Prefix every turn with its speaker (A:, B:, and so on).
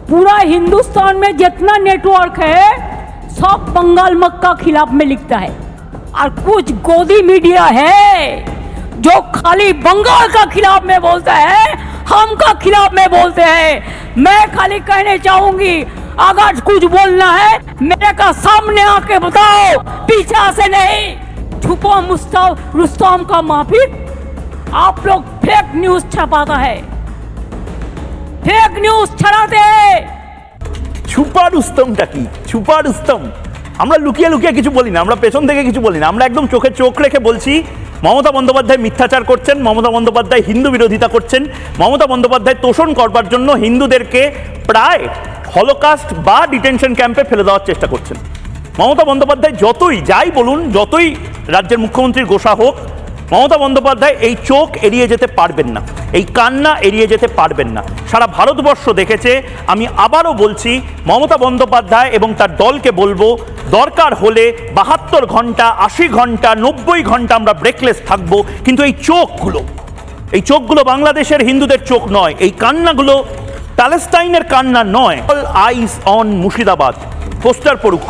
A: पूरा हिंदुस्तान में जितना नेटवर्क है सब बंगाल मक्का खिलाफ में लिखता है, और कुछ गोदी मीडिया है जो खाली बंगाल का खिलाफ में बोलता है, हम का खिलाफ में बोलते हैं। मैं खाली कहने चाहूंगी, अगर कुछ बोलना है मेरे का सामने आके बताओ, पीछा से नहीं। छुपा रुस्तम का माफिक आप लोग फेक न्यूज छपाता है, फेक न्यूज ছড়াতে।
B: ছুপা রুস্তমটা কি? ছুপা রুস্তম আমরা লুকিয়ে লুকিয়ে কিছু বলি না, আমরা পেছন থেকে কিছু বলি না, আমরা একদম চোখে চোখ রেখে বলছি মমতা বন্দ্যোপাধ্যায় মিথ্যাচার করছেন, মমতা বন্দ্যোপাধ্যায় হিন্দু বিরোধিতা করছেন, মমতা বন্দ্যোপাধ্যায় তোষণ করবার জন্য হিন্দুদেরকে প্রায় হলোকাস্ট বা ডিটেনশন ক্যাম্পে ফেলে দেওয়ার চেষ্টা করছেন। মমতা বন্দ্যোপাধ্যায় যতই যাই বলুন, যতই রাজ্যের মুখ্যমন্ত্রীর গোসা হোক, মমতা বন্দ্যোপাধ্যায় এই চোখ এড়িয়ে যেতে পারবেন না, এই কান্না এড়িয়ে যেতে পারবেন না। সারা ভারতবর্ষ দেখেছে। আমি আবারও বলছি, মমতা বন্দ্যোপাধ্যায় এবং তার দলকে বলবো, দরকার হলে 72 ঘন্টা, 80 ঘন্টা, 90 ঘন্টা আমরা ব্রেকলেস থাকবো, কিন্তু এই চোখগুলো বাংলাদেশের হিন্দুদের চোখ নয়, এই কান্নাগুলো প্যালেস্টাইনের কান্না নয়। All ice on Murshidabad poster পড়ুক।